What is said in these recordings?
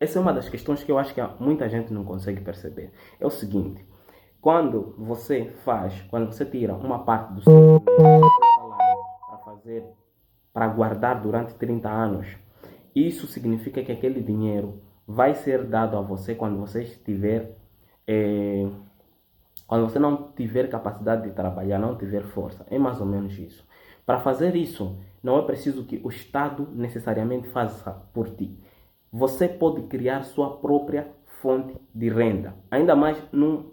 essa é uma das questões que eu acho que muita gente não consegue perceber. É o seguinte, quando você tira uma parte do seu salário para fazer, para guardar durante 30 anos, isso significa que aquele dinheiro vai ser dado a você quando você estiver, eh, quando você não tiver capacidade de trabalhar, não tiver força. É mais ou menos isso. Para fazer isso, não é preciso que o Estado necessariamente faça por ti. Você pode criar sua própria fonte de renda. Ainda mais num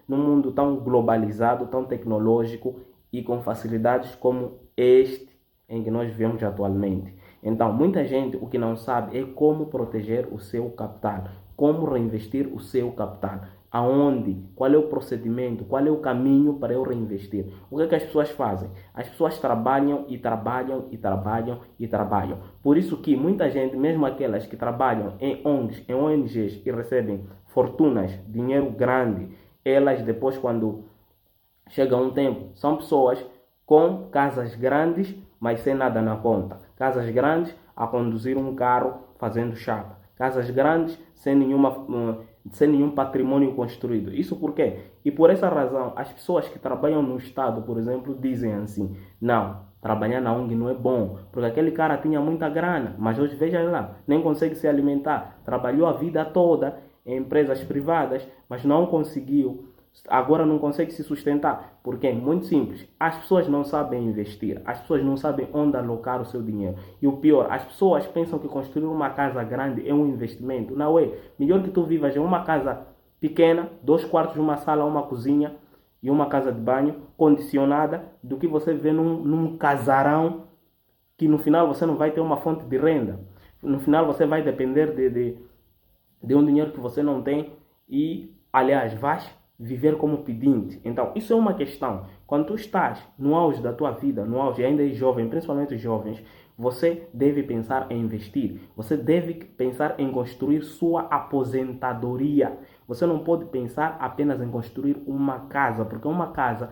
mundo tão globalizado, tão tecnológico e com facilidades como este em que nós vivemos atualmente. Então, muita gente o que não sabe é como proteger o seu capital, como reinvestir o seu capital. Aonde? Qual é o procedimento? Qual é o caminho para eu reinvestir? O que é que as pessoas fazem? As pessoas trabalham e trabalham e trabalham e trabalham. Por isso que muita gente, mesmo aquelas que trabalham em ONGs, em ONGs e recebem fortunas, dinheiro grande, elas depois, quando chega um tempo, são pessoas com casas grandes, mas sem nada na conta. Casas grandes a conduzir um carro fazendo chapa. Casas grandes sem nenhum patrimônio construído. Isso por quê? E por essa razão, as pessoas que trabalham no Estado, por exemplo, dizem assim, não, trabalhar na ONG não é bom, porque aquele cara tinha muita grana, mas hoje veja lá, nem consegue se alimentar. Trabalhou a vida toda em empresas privadas, mas não conseguiu, agora não consegue se sustentar. Porque é muito simples. As pessoas não sabem investir. As pessoas não sabem onde alocar o seu dinheiro. E o pior, as pessoas pensam que construir uma casa grande é um investimento. Não é. Melhor que tu vivas em uma casa pequena, 2 quartos, uma sala, uma cozinha e uma casa de banho condicionada, do que você viver num casarão que no final você não vai ter uma fonte de renda. No final você vai depender de um dinheiro que você não tem e, aliás, vais viver como pedinte. Então, isso é uma questão. Quando tu estás no auge da tua vida, no auge, ainda é jovem, principalmente os jovens, você deve pensar em investir. Você deve pensar em construir sua aposentadoria. Você não pode pensar apenas em construir uma casa, porque uma casa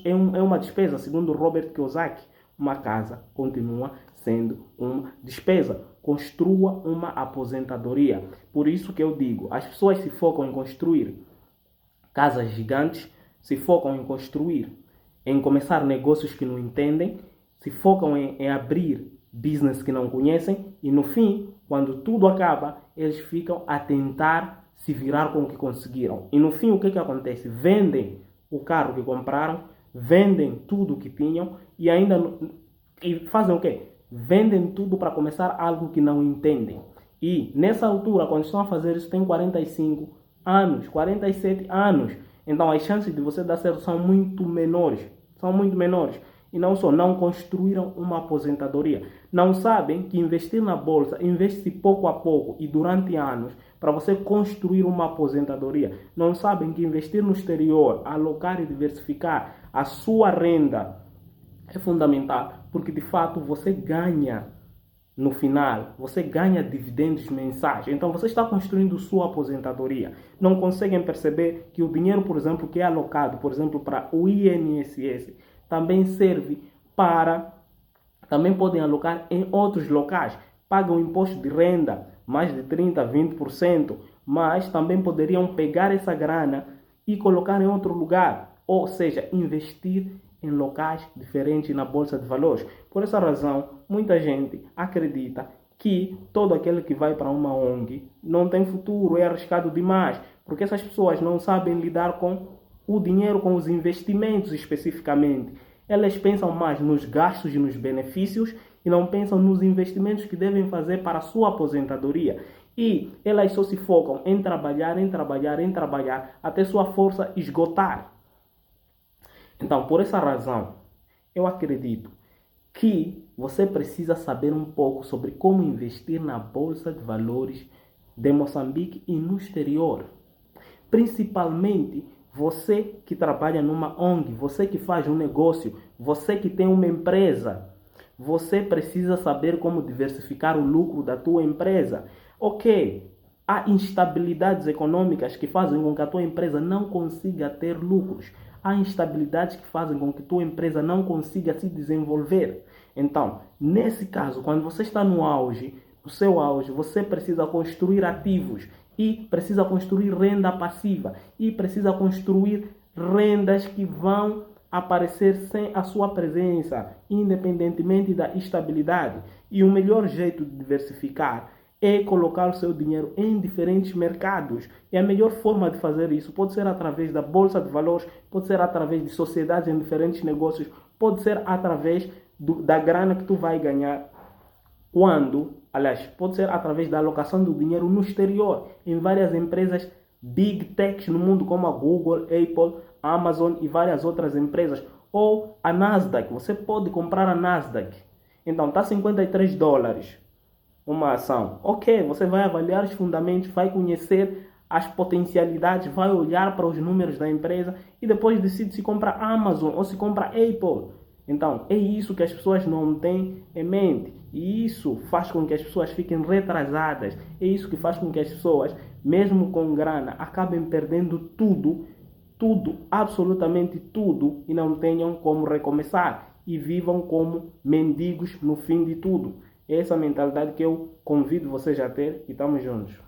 é uma despesa. Segundo Robert Kiyosaki, uma casa continua sendo uma despesa. Construa uma aposentadoria. Por isso que eu digo, as pessoas se focam em construir casas gigantes, se focam em construir, em começar negócios que não entendem, se focam em abrir business que não conhecem e no fim, quando tudo acaba, eles ficam a tentar se virar com o que conseguiram. E no fim, o que acontece? Vendem o carro que compraram, vendem tudo que tinham e fazem o quê? Vendem tudo para começar algo que não entendem. E nessa altura, quando estão a fazer isso, tem 45 anos, 47 anos. Então as chances de você dar certo são muito menores. São muito menores. E não só, não construíram uma aposentadoria. Não sabem que investir na bolsa, investe pouco a pouco e durante anos para você construir uma aposentadoria. Não sabem que investir no exterior, alocar e diversificar a sua renda é fundamental, porque de fato você ganha no final, você ganha dividendos mensais. Então você está construindo sua aposentadoria. Não conseguem perceber que o dinheiro, por exemplo, que é alocado, por exemplo, para o INSS, também serve para, também podem alocar em outros locais. Pagam imposto de renda, mais de 30, 20%, mas também poderiam pegar essa grana e colocar em outro lugar. Ou seja, investir em locais diferentes na bolsa de valores. Por essa razão, muita gente acredita que todo aquele que vai para uma ONG não tem futuro, é arriscado demais, porque essas pessoas não sabem lidar com o dinheiro, com os investimentos especificamente. Elas pensam mais nos gastos e nos benefícios e não pensam nos investimentos que devem fazer para a sua aposentadoria. E elas só se focam em trabalhar, em trabalhar, em trabalhar, até sua força esgotar. Então, por essa razão, eu acredito que você precisa saber um pouco sobre como investir na Bolsa de Valores de Moçambique e no exterior. Principalmente você que trabalha numa ONG, você que faz um negócio, você que tem uma empresa. Você precisa saber como diversificar o lucro da tua empresa. Ok, há instabilidades econômicas que fazem com que a tua empresa não consiga ter lucros. Há instabilidades que fazem com que a tua empresa não consiga se desenvolver. Então, nesse caso, quando você está no auge, o seu auge, você precisa construir ativos e precisa construir renda passiva e precisa construir rendas que vão aparecer sem a sua presença, independentemente da estabilidade. E o melhor jeito de diversificar é colocar o seu dinheiro em diferentes mercados. E a melhor forma de fazer isso pode ser através da bolsa de valores, pode ser através de sociedades em diferentes negócios, pode ser através da grana que tu vai ganhar pode ser através da alocação do dinheiro no exterior, em várias empresas big techs no mundo, como a Google, Apple, Amazon e várias outras empresas. Ou a Nasdaq, você pode comprar a Nasdaq. Então, está $53 uma ação. Ok, você vai avaliar os fundamentos, vai conhecer as potencialidades, vai olhar para os números da empresa e depois decide se compra Amazon ou se compra Apple. Então, é isso que as pessoas não têm em mente. E isso faz com que as pessoas fiquem retrasadas. É isso que faz com que as pessoas, mesmo com grana, acabem perdendo tudo, absolutamente tudo, e não tenham como recomeçar. E vivam como mendigos no fim de tudo. É essa mentalidade que eu convido vocês a ter e estamos juntos.